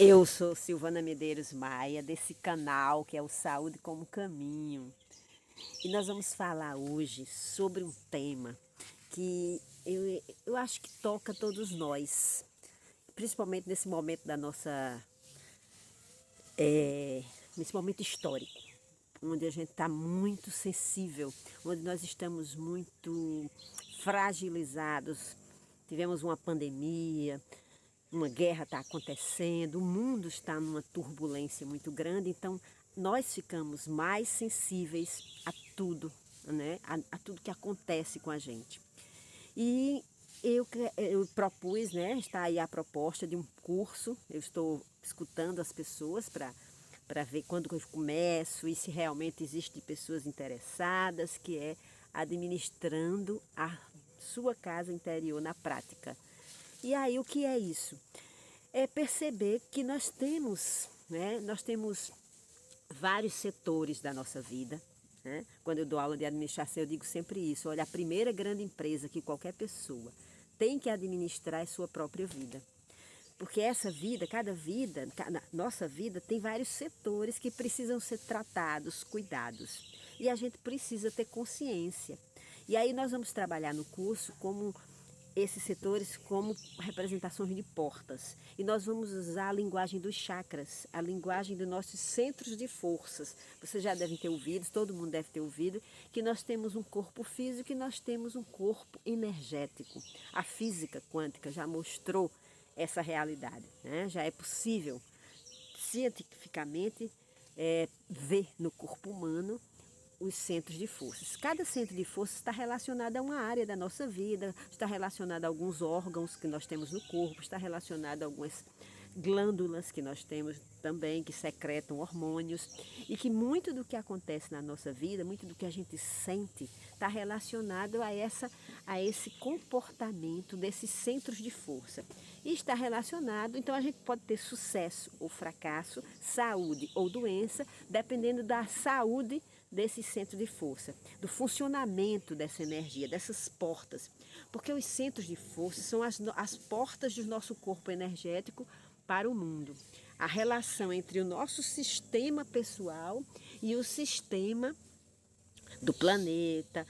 Eu sou Silvana Medeiros Maia, desse canal que é o Saúde como Caminho. E nós vamos falar hoje sobre um tema que eu acho que toca todos nós, principalmente nesse momento da nossa, nesse momento histórico, onde a gente está muito sensível, onde nós estamos muito fragilizados. Tivemos uma pandemia, uma guerra está acontecendo, o mundo está numa turbulência muito grande, então nós ficamos mais sensíveis a tudo, né? A tudo que acontece com a gente. E eu propus, né? Está aí a proposta de um curso. Eu estou escutando as pessoas para ver quando eu começo e se realmente existem pessoas interessadas, que é administrando a sua casa interior na prática. E aí o que é isso? É perceber que nós temos, né? Nós temos vários setores da nossa vida. Né? Quando eu dou aula de administração, eu digo sempre isso. Olha, a primeira grande empresa que qualquer pessoa tem que administrar é sua própria vida. Porque essa vida, nossa vida tem vários setores que precisam ser tratados, cuidados. E a gente precisa ter consciência. E aí nós vamos trabalhar no curso como esses setores como representações de portas. E nós vamos usar a linguagem dos chakras, a linguagem dos nossos centros de forças. Vocês já devem ter ouvido, todo mundo deve ter ouvido, que nós temos um corpo físico e nós temos um corpo energético. A física quântica já mostrou essa realidade, né? Já é possível cientificamente ver no corpo humano os centros de forças. Cada centro de forças está relacionado a uma área da nossa vida, está relacionado a alguns órgãos que nós temos no corpo, está relacionado a algumas glândulas que nós temos também, que secretam hormônios, e que muito do que acontece na nossa vida, muito do que a gente sente, está relacionado a esse comportamento desses centros de força. E está relacionado, então a gente pode ter sucesso ou fracasso, saúde ou doença, dependendo da saúde desse centro de força, do funcionamento dessa energia, dessas portas. Porque os centros de força são as portas do nosso corpo energético para o mundo. A relação entre o nosso sistema pessoal e o sistema do planeta,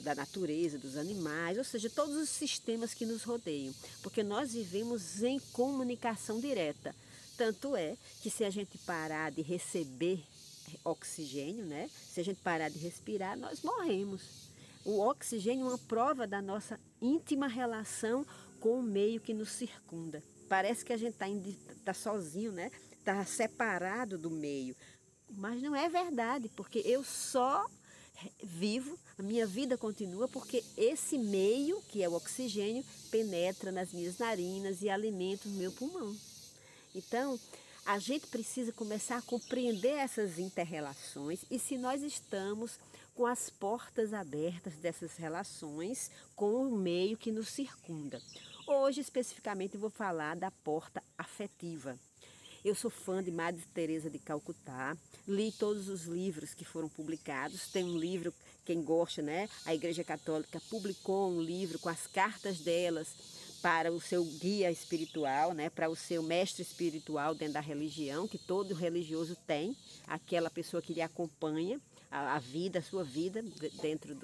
da natureza, dos animais, ou seja, todos os sistemas que nos rodeiam, porque nós vivemos em comunicação direta. Tanto é que se a gente parar de receber oxigênio, né? Se a gente parar de respirar, nós morremos. O oxigênio é uma prova da nossa íntima relação com o meio que nos circunda. Parece que a gente tá sozinho, né? Está separado do meio. Mas não é verdade, porque eu só vivo, a minha vida continua porque esse meio, que é o oxigênio, penetra nas minhas narinas e alimenta o meu pulmão. Então, a gente precisa começar a compreender essas interrelações e se nós estamos com as portas abertas dessas relações com o meio que nos circunda. Hoje, especificamente, eu vou falar da porta afetiva. Eu sou fã de Madre Teresa de Calcutá, li todos os livros que foram publicados. Tem um livro, quem gosta, né? A Igreja Católica publicou um livro com as cartas delas para o seu guia espiritual, né? Para o seu mestre espiritual dentro da religião, que todo religioso tem, aquela pessoa que lhe acompanha a vida, a sua vida dentro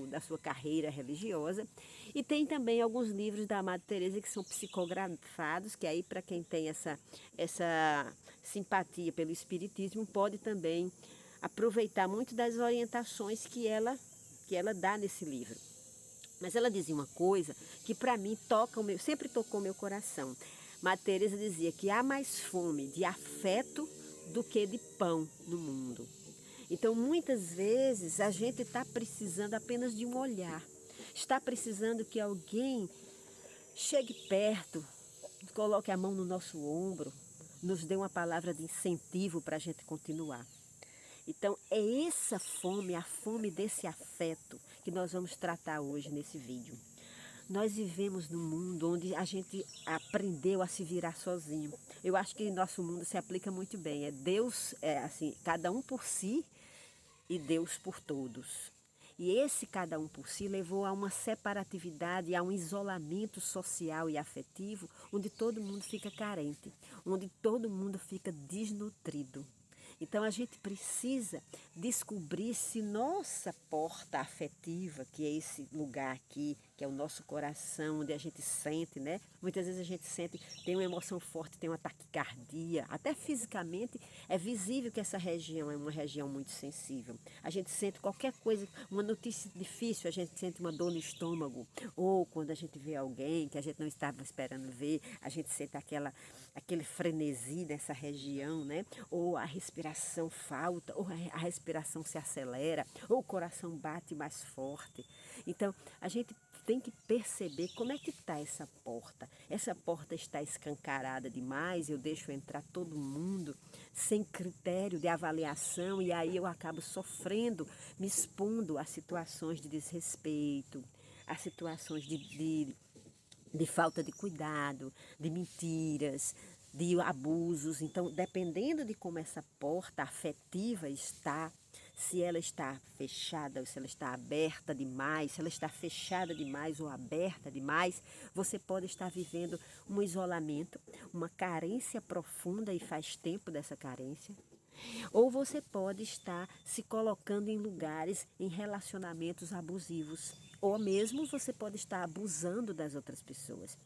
da sua carreira religiosa. E tem também alguns livros da Madre Teresa que são psicografados, que aí para quem tem essa simpatia pelo espiritismo pode também aproveitar muito das orientações que ela dá nesse livro. Mas ela dizia uma coisa que para mim sempre tocou meu coração. Madre Teresa dizia que há mais fome de afeto do que de pão no mundo. Então, muitas vezes, a gente está precisando apenas de um olhar. Está precisando que alguém chegue perto, coloque a mão no nosso ombro, nos dê uma palavra de incentivo para a gente continuar. Então, é essa fome, a fome desse afeto, que nós vamos tratar hoje nesse vídeo. Nós vivemos num mundo onde a gente aprendeu a se virar sozinho. Eu acho que nosso mundo se aplica muito bem. É Deus, assim, cada um por si e Deus por todos. E esse cada um por si levou a uma separatividade, a um isolamento social e afetivo, onde todo mundo fica carente, onde todo mundo fica desnutrido. Então a gente precisa descobrir se nossa porta afetiva, que é esse lugar aqui, que é o nosso coração, onde a gente sente, né? Muitas vezes a gente sente, tem uma emoção forte, tem uma taquicardia, até fisicamente é visível que essa região é uma região muito sensível. A gente sente qualquer coisa, uma notícia difícil, a gente sente uma dor no estômago, ou quando a gente vê alguém que a gente não estava esperando ver, a gente sente aquele frenesi nessa região, né? Ou a respiração falta, ou a respiração se acelera, ou o coração bate mais forte. Então, a gente tem que perceber como é que está essa porta. Essa porta está escancarada demais, eu deixo entrar todo mundo sem critério de avaliação e aí eu acabo sofrendo, me expondo a situações de desrespeito, a situações de falta de cuidado, de mentiras, de abusos. Então, dependendo de como essa porta afetiva está, se ela está fechada ou se ela está aberta demais, se ela está fechada demais ou aberta demais, você pode estar vivendo um isolamento, uma carência profunda e faz tempo dessa carência. Ou você pode estar se colocando em lugares, em relacionamentos abusivos. Ou mesmo você pode estar abusando das outras pessoas.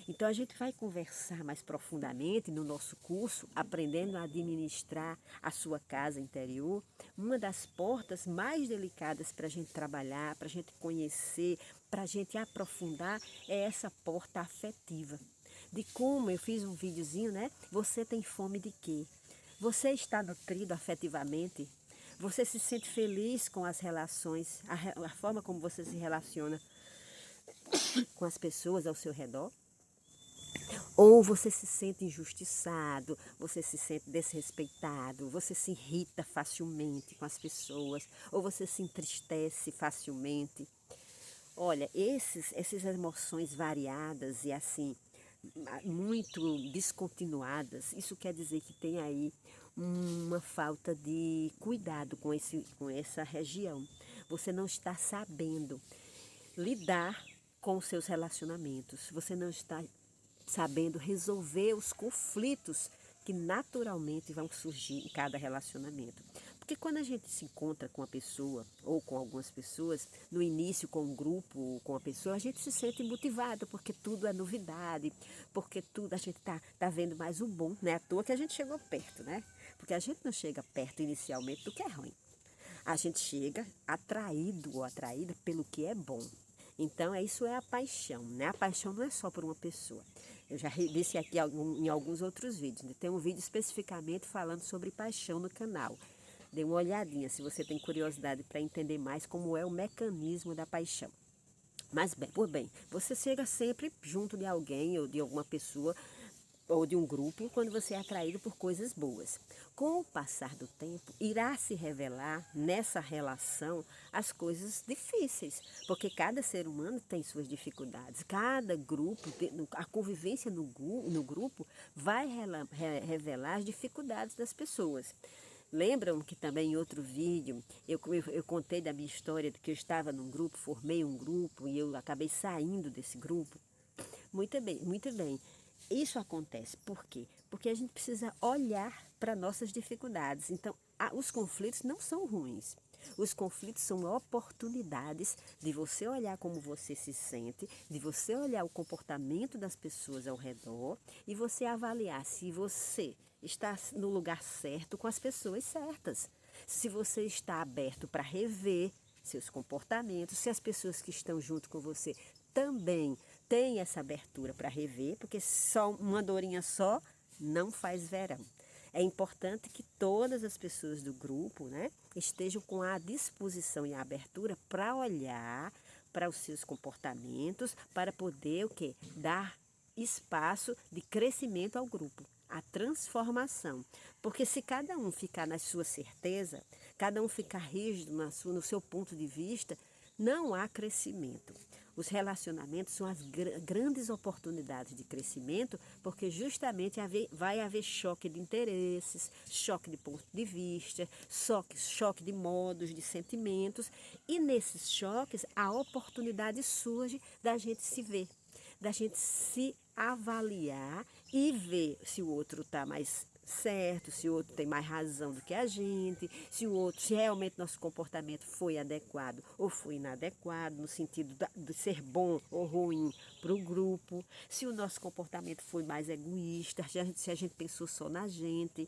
Então a gente vai conversar mais profundamente no nosso curso, aprendendo a administrar a sua casa interior. Uma das portas mais delicadas para a gente trabalhar, para a gente conhecer, para a gente aprofundar, é essa porta afetiva. De como, eu fiz um videozinho, né? Você tem fome de quê? Você está nutrido afetivamente? Você se sente feliz com as relações, a forma como você se relaciona com as pessoas ao seu redor? Ou você se sente injustiçado, você se sente desrespeitado, você se irrita facilmente com as pessoas, ou você se entristece facilmente? Olha, essas emoções variadas e assim, muito descontinuadas, isso quer dizer que tem aí uma falta de cuidado com essa região. Você não está sabendo lidar com os seus relacionamentos, você não está sabendo resolver os conflitos que naturalmente vão surgir em cada relacionamento. Porque quando a gente se encontra com uma pessoa ou com algumas pessoas, no início com um grupo ou com uma pessoa, a gente se sente motivado, porque tudo é novidade, porque tudo a gente tá vendo mais o bom, não é à toa que a gente chegou perto, né? Porque a gente não chega perto inicialmente do que é ruim. A gente chega atraído ou atraída pelo que é bom. Então, isso é a paixão, né? A paixão não é só por uma pessoa. Eu já disse aqui em alguns outros vídeos, né? Tem um vídeo especificamente falando sobre paixão no canal. Dê uma olhadinha se você tem curiosidade para entender mais como é o mecanismo da paixão. Mas, bem, você chega sempre junto de alguém ou de alguma pessoa ou de um grupo quando você é atraído por coisas boas. Com o passar do tempo, irá se revelar nessa relação as coisas difíceis, porque cada ser humano tem suas dificuldades. Cada grupo, a convivência no grupo vai revelar as dificuldades das pessoas. Lembram que também em outro vídeo eu contei da minha história de que eu estava num grupo, formei um grupo e eu acabei saindo desse grupo? Muito bem, muito bem. Isso acontece por quê? Porque a gente precisa olhar para nossas dificuldades. Então, os conflitos não são ruins. Os conflitos são oportunidades de você olhar como você se sente, de você olhar o comportamento das pessoas ao redor e você avaliar se você está no lugar certo com as pessoas certas. Se você está aberto para rever seus comportamentos, se as pessoas que estão junto com você também têm essa abertura para rever, porque só uma andorinha só não faz verão. É importante que todas as pessoas do grupo, né, estejam com a disposição e a abertura para olhar para os seus comportamentos, para poder o quê? Dar espaço de crescimento ao grupo, a transformação. Porque se cada um ficar na sua certeza, cada um ficar rígido no seu ponto de vista, não há crescimento. Os relacionamentos são as grandes oportunidades de crescimento, porque justamente vai haver choque de interesses, choque de ponto de vista, choque de modos, de sentimentos, e nesses choques a oportunidade surge da gente se ver, da gente se avaliar e ver se o outro está mais certo, se o outro tem mais razão do que a gente, se realmente nosso comportamento foi adequado ou foi inadequado, no sentido de ser bom ou ruim para o grupo, se o nosso comportamento foi mais egoísta, se a gente pensou só na gente.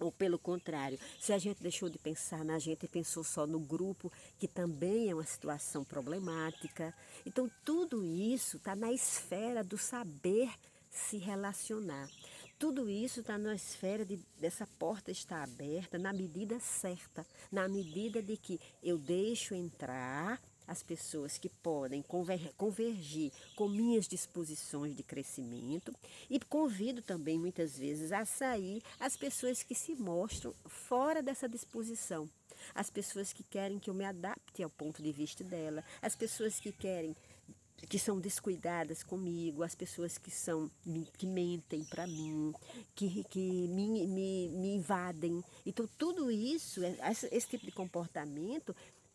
Ou pelo contrário, se a gente deixou de pensar na gente e pensou só no grupo, que também é uma situação problemática. Então, tudo isso está na esfera do saber se relacionar. Tudo isso está na esfera dessa porta estar aberta na medida certa, na medida de que eu deixo entrar as pessoas que podem convergir com minhas disposições de crescimento e convido também muitas vezes a sair as pessoas que se mostram fora dessa disposição, as pessoas que querem que eu me adapte ao ponto de vista dela, as pessoas que são descuidadas comigo, as pessoas que mentem para mim, que me invadem. Então, tudo isso, esse tipo de comportamento,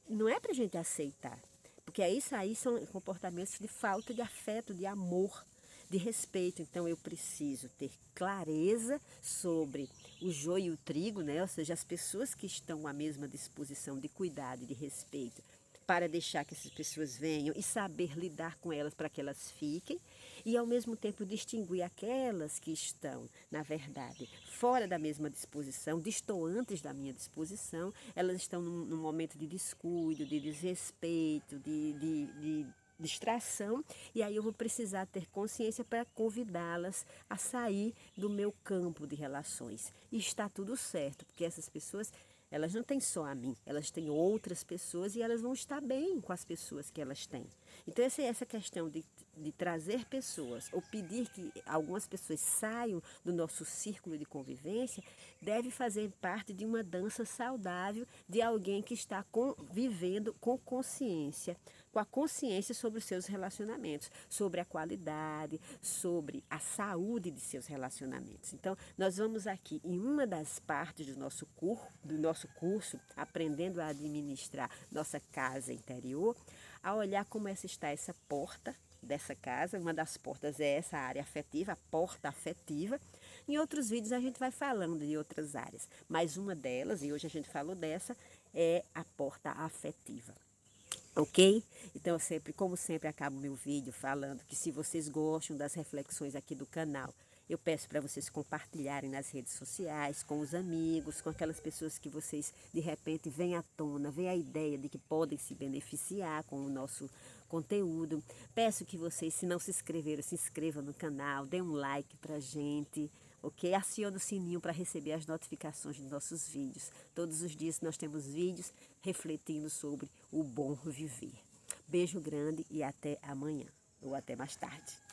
não é para a gente aceitar, porque isso aí são comportamentos de falta de afeto, de amor, de respeito. Então, eu preciso ter clareza sobre o joio e o trigo, né? Ou seja, as pessoas que estão à mesma disposição de cuidado e de respeito, para deixar que essas pessoas venham e saber lidar com elas para que elas fiquem, e ao mesmo tempo distinguir aquelas que estão, na verdade, fora da mesma disposição, distantes da minha disposição, elas estão num momento de descuido, de desrespeito, de distração, e aí eu vou precisar ter consciência para convidá-las a sair do meu campo de relações. E está tudo certo, porque essas pessoas, elas não têm só a mim, elas têm outras pessoas e elas vão estar bem com as pessoas que elas têm. Então, essa questão de trazer pessoas ou pedir que algumas pessoas saiam do nosso círculo de convivência deve fazer parte de uma dança saudável de alguém que está vivendo com consciência, com a consciência sobre os seus relacionamentos, sobre a qualidade, sobre a saúde de seus relacionamentos. Então, nós vamos aqui em uma das partes do nosso curso, aprendendo a administrar nossa casa interior, a olhar como está essa porta dessa casa. Uma das portas é essa área afetiva, a porta afetiva. Em outros vídeos a gente vai falando de outras áreas, mas uma delas, e hoje a gente falou dessa, é a porta afetiva. Ok? Então, como sempre, acabo meu vídeo falando que se vocês gostam das reflexões aqui do canal, eu peço para vocês compartilharem nas redes sociais, com os amigos, com aquelas pessoas que vocês, de repente, veem à tona, veem a ideia de que podem se beneficiar com o nosso conteúdo. Peço que vocês, se não se inscreveram, se inscrevam no canal, dê um like para a gente, ok? Acione o sininho para receber as notificações dos nossos vídeos. Todos os dias nós temos vídeos refletindo sobre o bom viver. Beijo grande e até amanhã, ou até mais tarde.